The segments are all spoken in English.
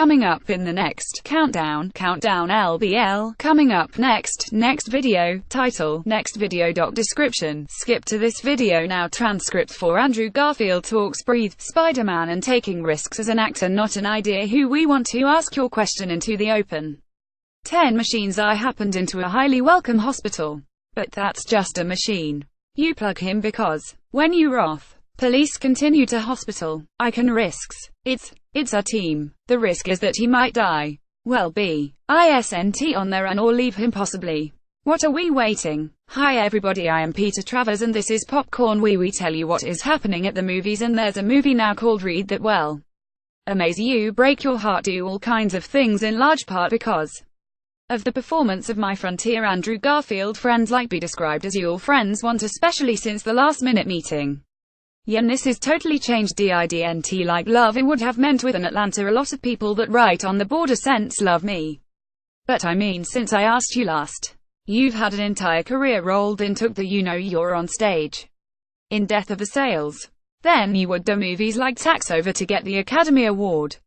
coming up in the next countdown LBL, coming up next video, title, next video. Description, skip to this video now. Transcript for Andrew Garfield talks Breathe, Spider-Man and taking risks as an actor, not an idea. Who we want to ask your question into the open. 10 machines. I happened into a highly welcome hospital. But that's just a machine. You plug him because, when you wrath, police continue to hospital. I can risks. It's our team. The risk is that he might die. Well, isn't on their own or leave him possibly. What are we waiting? Hi everybody, I am Peter Travers and this is Popcorn. We tell you what is happening at the movies, and there's a movie now called Read that will amaze you, break your heart, do all kinds of things, in large part because of the performance of my frontier Andrew Garfield. Friends like be described as your friends want, especially since the last minute meeting. Yeah, this is totally changed. Didn't like love it would have meant with an Atlanta. A lot of people that write on the border sense love me. But I mean, since I asked you last, you've had an entire career rolled in, took the you're on stage in Death of the Sales. Then you would do movies like Tax Over to get the Academy Award.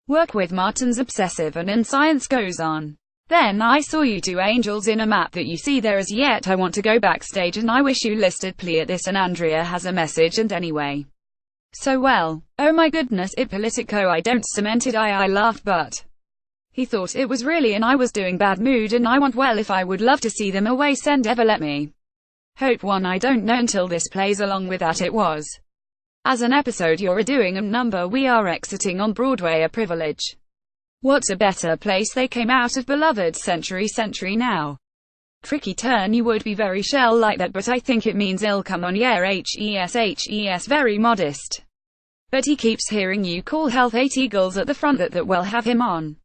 Work with Martin's Obsessive and Science Goes On. Then I saw you do Angels in a Map that you see there as yet. I want to go backstage and I wish you listed plea at this, and Andrea has a message, and anyway. So well, oh my goodness, it Politico, I don't cement it. I laughed, but he thought it was really, and I was doing bad mood, and I want, well, if I would love to see them away, send ever let me. Hope one, I don't know until this plays. Along with that, it was as an episode you're doing a number, we are exiting on Broadway, a privilege. What's a better place? They came out of beloved Century Now. Tricky turn, you would be very shell like that, but I think it means ill. Come on, yeah, hes, very modest. But he keeps hearing you call health 8 eagles at the front that will have him on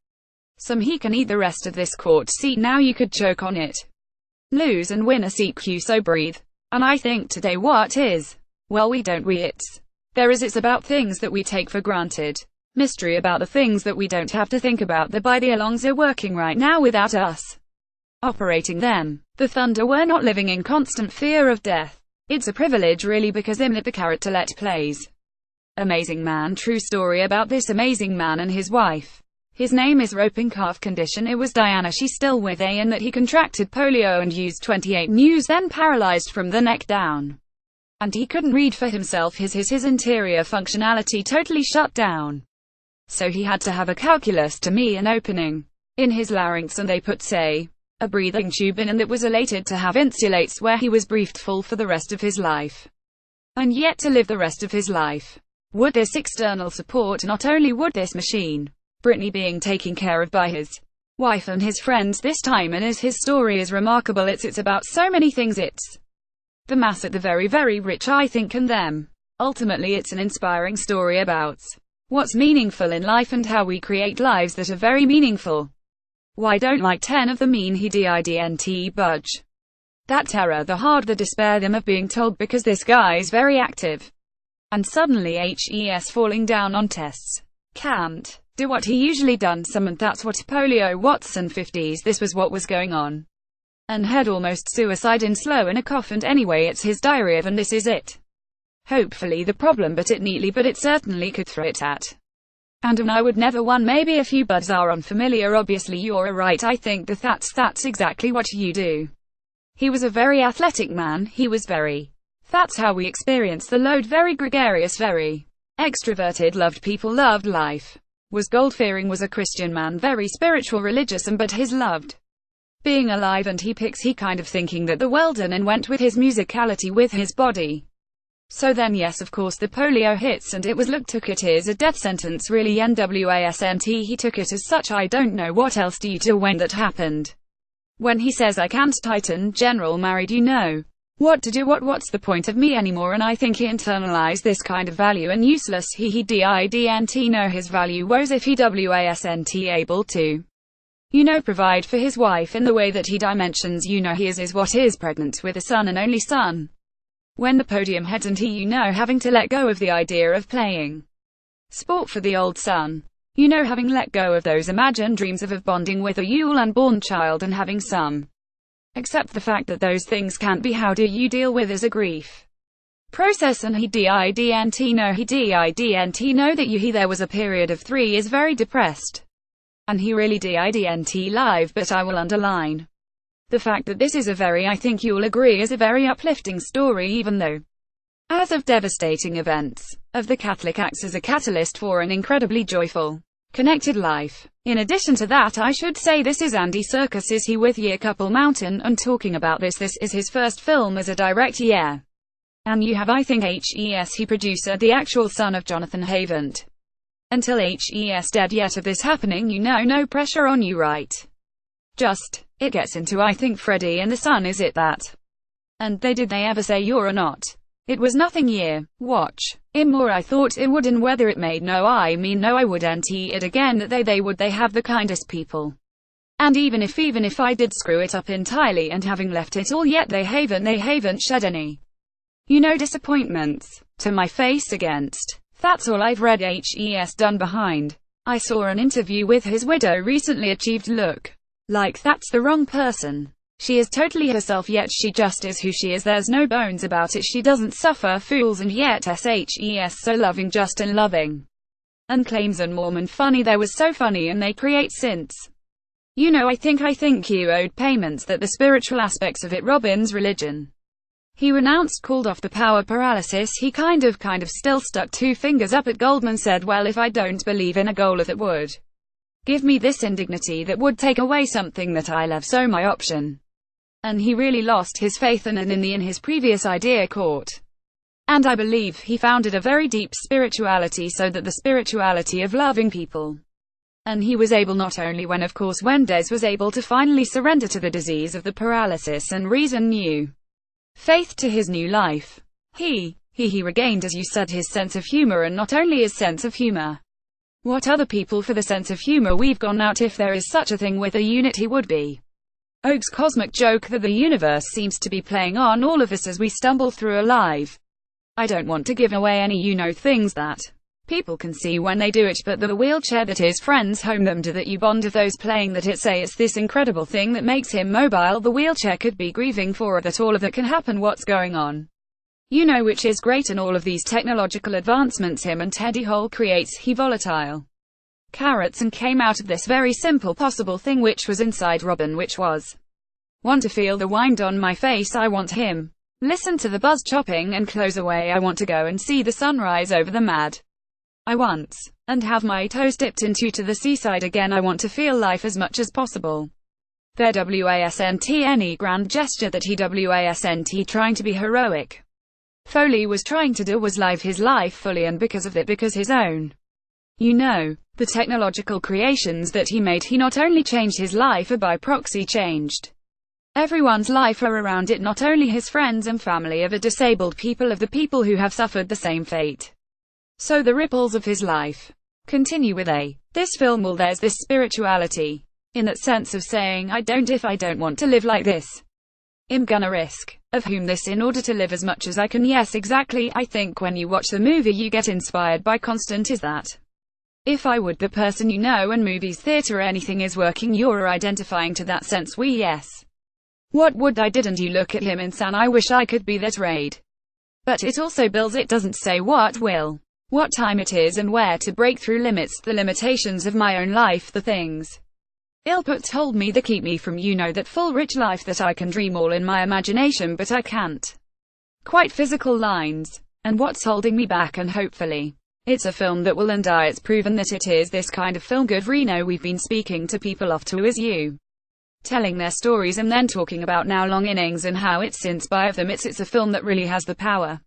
some. He can eat the rest of this court seat now. You could choke on it, lose and win a CQ, so breathe. And I think today what is, well, we don't it's about things that we take for granted. Mystery about the things that we don't have to think about. The by the alongs are working right now without us operating them. The thunder, we're not living in constant fear of death. It's a privilege really, because that the character let plays amazing man. True story about this amazing man and his wife. His name is roping calf condition. It was Diana, she's still with A, and that he contracted polio and used 28 news, then paralyzed from the neck down. And he couldn't read for himself. His interior functionality totally shut down. So he had to have a calculus-to-me an opening in his larynx, and they put, say, a breathing tube in, and it was elated to have insulates where he was briefed full for the rest of his life. And yet to live the rest of his life. Would this external support, not only would this machine, Brittany, being taken care of by his wife and his friends this time, and as his story is remarkable, it's about so many things. It's the mass at the very, very rich, I think, and them. Ultimately it's an inspiring story about what's meaningful in life and how we create lives that are very meaningful. Why don't like 10 of the mean he didn't budge. That terror, the hard, the despair, them of being told because this guy's very active. And suddenly hes falling down on tests. Can't do what he usually done some, and that's what polio Watson 50s, this was what was going on. And had almost suicide in slow in a cough, and anyway it's his diarrhea and this is it. Hopefully the problem, but it certainly could throw it at. And I would never one, maybe a few buds are unfamiliar. Obviously you're right, I think that's exactly what you do. He was a very athletic man, he was very, that's how we experience the load, very gregarious, very extroverted, loved people, loved life, was God-fearing, was a Christian man, very spiritual, religious, but his loved being alive, and he kind of thinking that the well done, and went with his musicality, with his body. So then yes, of course the polio hits, and it was took it as a death sentence really, nwasnt, he took it as such. I don't know what else do you do when that happened. When he says I can't tighten, general married, you know what to do, what's the point of me anymore, and I think he internalized this kind of value and useless he didn't know his value was if he wasn't able to, provide for his wife in the way that he dimensions, he is what is pregnant with a son, and only son. When the podium heads, and he, having to let go of the idea of playing sport for the old son. Having let go of those imagined dreams of bonding with a Yule unborn child and having some. Accept the fact that those things can't be. How do you deal with as a grief process? And he didn't know that there was a period of 3 years very depressed. And he really didn't live, but I will underline the fact that this is I think you'll agree, is a very uplifting story, even though, as of devastating events of the Catholic, acts as a catalyst for an incredibly joyful, connected life. In addition to that, I should say this is Andy Serkis. Is he with ye? Couple Mountain, and talking about this is his first film as a director, yeah. And you have, I think, he producer, the actual son of Jonathan Havant. Until he's dead yet of this happening, you know, no pressure on you, right? Just, it gets into, I think, Freddie and the son, is it that? And did they ever say you're or not? It was nothing, yeah. Watch him more, I thought it would, and whether it made, no, I mean no, I wouldn't it again, that they have the kindest people. And even if I did screw it up entirely and having left it all, yet they haven't shed any, you know, disappointments to my face against. That's all I've read he's done behind. I saw an interview with his widow recently. Achieved look like that's the wrong person. She is totally herself, yet she just is who she is. There's no bones about it. She doesn't suffer fools, and yet he's so loving, just and loving. And claims and Mormon funny. There was so funny, and they create since. You know, I think you owed payments that the spiritual aspects of it, Robin's religion. He renounced, called off the power paralysis. He kind of still stuck two fingers up at Goldman, said, well, if I don't believe in a goal that would give me this indignity, that would take away something that I love, so my option. And he really lost his faith in his previous idea caught. And I believe he founded a very deep spirituality, so that the spirituality of loving people. And he was able, not only when Des was able to finally surrender to the disease of the paralysis and reason new faith to his new life. He regained, as you said, his sense of humor, and not only his sense of humor. What other people for the sense of humor? We've gone out, if there is such a thing with a unit, he would be Oak's cosmic joke that the universe seems to be playing on all of us as we stumble through alive. I don't want to give away any, you know, things that people can see when they do it, but the wheelchair that his friends home them to, that you bond of those playing that, it's this incredible thing that makes him mobile. The wheelchair could be grieving for that all of that can happen, what's going on, you know, which is great. And all of these technological advancements him and Teddy Hole creates, he volatile carrots, and came out of this very simple possible thing which was inside Robin, which was want to feel the wind on my face, I want him listen to the buzz chopping and close away, I want to go and see the sunrise over the mad I once, and have my toes dipped into to the seaside again. I want to feel life as much as possible. There wasn't any grand gesture that he wasn't trying to be heroic. Foley was trying to do was live his life fully, and because of it, because his own, you know, the technological creations that he made, he not only changed his life, but by proxy changed everyone's life around it, not only his friends and family of the disabled people, of the people who have suffered the same fate. So the ripples of his life continue with this film. Well, there's this spirituality in that sense of saying, if I don't want to live like this, I'm gonna risk of whom this in order to live as much as I can. Yes, exactly. I think when you watch the movie you get inspired by constant, is that if I would the person, you know, and movies, theater, anything is working, you're identifying to that sense. Yes. What would I didn't you look at him and say, I wish I could be that Raid. But it also builds, it doesn't say what time it is and where to break through limits, the limitations of my own life, the things Ilput told me that keep me from, you know, that full rich life that I can dream all in my imagination, but I can't quite physical lines, and what's holding me back. And hopefully it's a film that will, and it's proven that it is this kind of film. Good Reno, we've been speaking to people off to as you, telling their stories and then talking about now long innings and how it's inspired them. It's a film that really has the power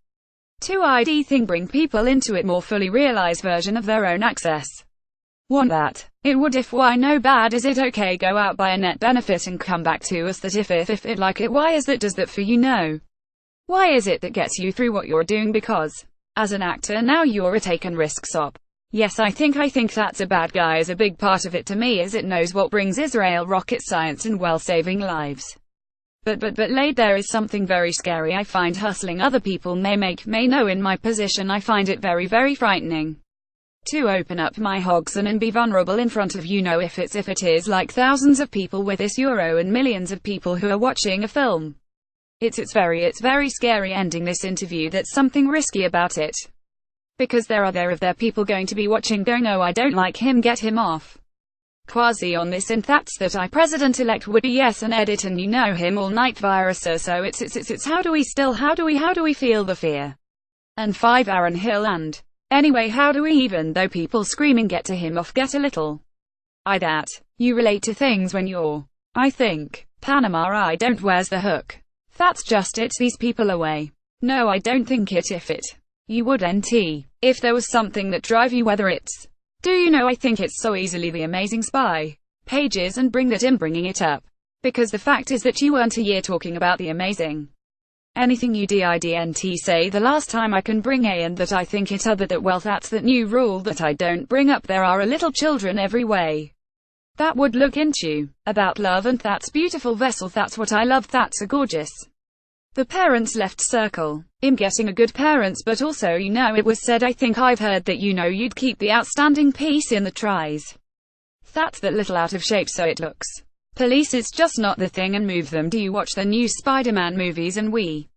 to bring people into it more fully realized version of their own access. Want that? It would if why no bad is it okay go out by a net benefit and come back to us that if it like it why is that does that for you know? Why is it that gets you through what you're doing? Because as an actor now you're a taken risks op. Yes, I think that's a bad guy is a big part of it to me, as it knows what brings Israel rocket science and well saving lives. But laid there is something very scary I find hustling other people may know. In my position I find it very, very frightening to open up my hogs and be vulnerable in front of, you know, if it is like thousands of people with this euro and millions of people who are watching a film. It's very scary ending this interview. That's something risky about it. Because there are people going to be watching going, oh, I don't like him, get him off. Quasi on this, and that's that I President-elect would be yes and edit, and you know him all night virus, so it's how do we feel the fear? And 5 Aaron Hill, and anyway, how do we, even though people screaming get to him off, get a little that you relate to things when you're, I think, Panama, I don't, where's the hook? That's just it, these people away. No, I don't think it, if it, you would NT, if there was something that drive you, whether it's, do you know, I think it's so easily the Amazing Spy pages, and bring that in, bringing it up, because the fact is that you weren't a year talking about the amazing anything you didn't say the last time I can bring a, and that I think it other, that well, that's that new rule that I don't bring up, there are a little children every way that would look into about love, and that's beautiful vessel, that's what I love, that's a gorgeous, the parents left circle, him getting a good parents, but also, you know, it was said, I think I've heard that, you know, you'd keep the outstanding piece in the tries. That's that little out of shape, so it looks. Police, it's just not the thing, and move them. Do you watch the new Spider-Man movies? And we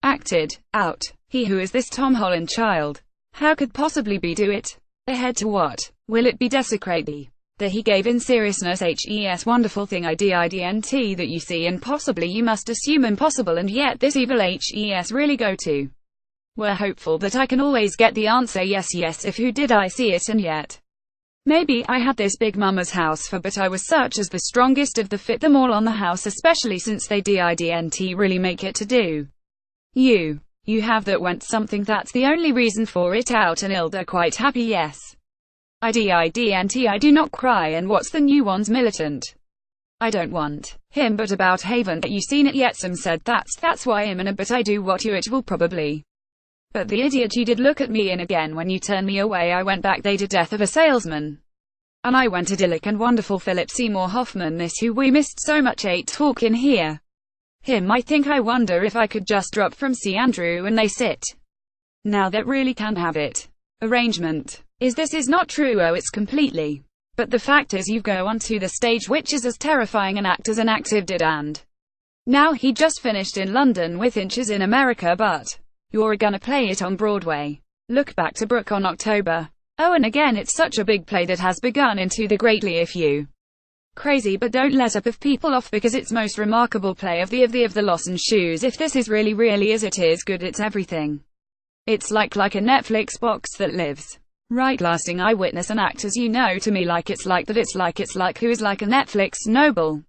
acted out. He who is this Tom Holland child? How could possibly be do it? Ahead to what? Will it be desecrate the he gave in seriousness, hes wonderful thing ident that you see, and possibly you must assume impossible, and yet this evil hes really go to. We're hopeful that I can always get the answer yes, if who did I see it, and yet maybe I had this big mama's house for, but I was such as the strongest of the fit them all on the house, especially since they didn't really make it to do. You have that went something, that's the only reason for it out, and Ilda quite happy, yes. I do not cry, and what's the new one's militant? I don't want him, but about haven't you seen it yet? Some said that's why I'm in a, but I do what you it will probably. But the idiot you did look at me, and again when you turned me away I went back, they did Death of a Salesman. And I went idyllic and wonderful Philip Seymour Hoffman, this who we missed so much, ate talk in here. Him I think, I wonder if I could just drop from C. Andrew and they sit. Now that really can have it. Arrangement. This is not true, oh it's completely. But the fact is you go onto the stage, which is as terrifying an act as an active did, and now he just finished in London with Inches in America, but you're gonna play it on Broadway. Look back to Brooke on October. Oh, and again it's such a big play that has begun into the greatly if you crazy, but don't let up of people off, because it's most remarkable play of the Lost and Shoes. If this is really as it is good, it's everything. It's like a Netflix box that lives. Right, lasting eyewitness and actors, you know, to me like it's like that, it's like who is like a Netflix noble.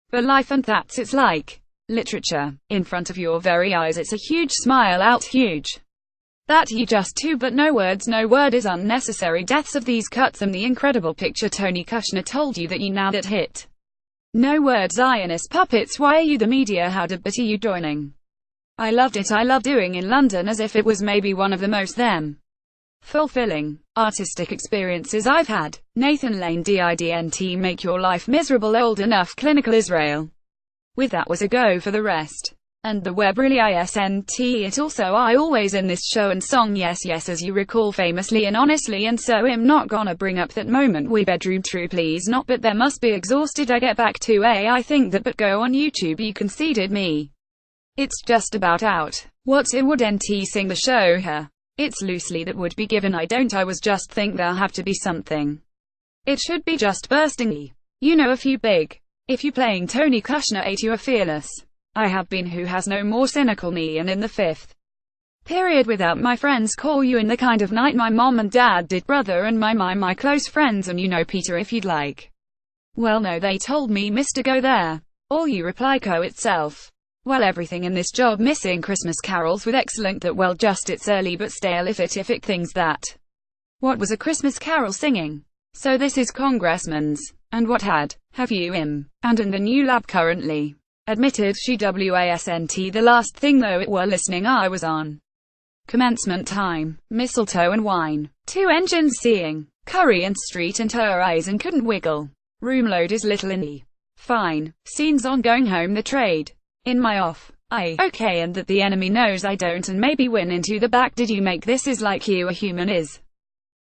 But life, and that's it's like literature in front of your very eyes. It's a huge smile out, huge. That you just too, but no words, no word is unnecessary. Deaths of these cuts and the incredible picture. Tony Kushner told you that you now that hit. No words, Zionist puppets. Why are you the media? How did but are you joining? I loved it. I love doing in London as if it was maybe one of the most fulfilling artistic experiences I've had. Nathan Lane didn't make your life miserable. Old enough. Clinical Israel. With that was a go for the rest. And the web really isn't it also. I always in this show and song yes as you recall famously and honestly, and so I'm not gonna bring up that moment we bedroom true please not, but there must be exhausted I get back to I think that, but go on YouTube you conceded me. It's just about out. What's it wouldn't sing the show her? It's loosely that would be given I was just think there'll have to be something. It should be just bursting. You know a few big. If you playing Tony Kushner 8 you are fearless. I have been who has no more cynical me, and in the 5th period without my friends call you in the kind of night my mom and dad did, brother and my close friends, and you know Peter if you'd like. Well no, they told me Mr. Go there. All you reply co itself. Well, everything in this job missing Christmas carols with excellent that well just it's early but stale if it things that. What was a Christmas carol singing? So this is Congressman's. And what have you and in the new lab currently. Admitted she wasn't the last thing though it were listening I was on. Commencement time, mistletoe and wine. 2 engines seeing, curry and street and her eyes and couldn't wiggle. Room load is little in the fine, scenes on going home the trade. In my off, okay, and that the enemy knows I don't and maybe win into the back. Did you make this is like you a human is?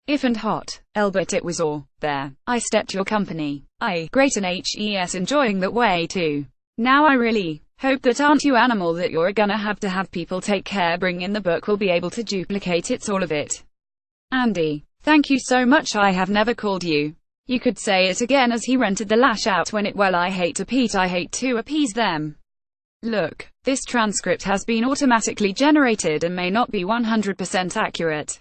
If and hot, Elbert it was all, there, I stepped your company, great and hes enjoying that way too. Now I really hope that aren't you animal that you're gonna have to have people take care bring in the book will be able to duplicate it's all of it. Andy, thank you so much. I have never called you You could say it again as he rented the lash out when it, well, I hate to Pete, I hate to appease them. Look, this transcript has been automatically generated and may not be 100% accurate.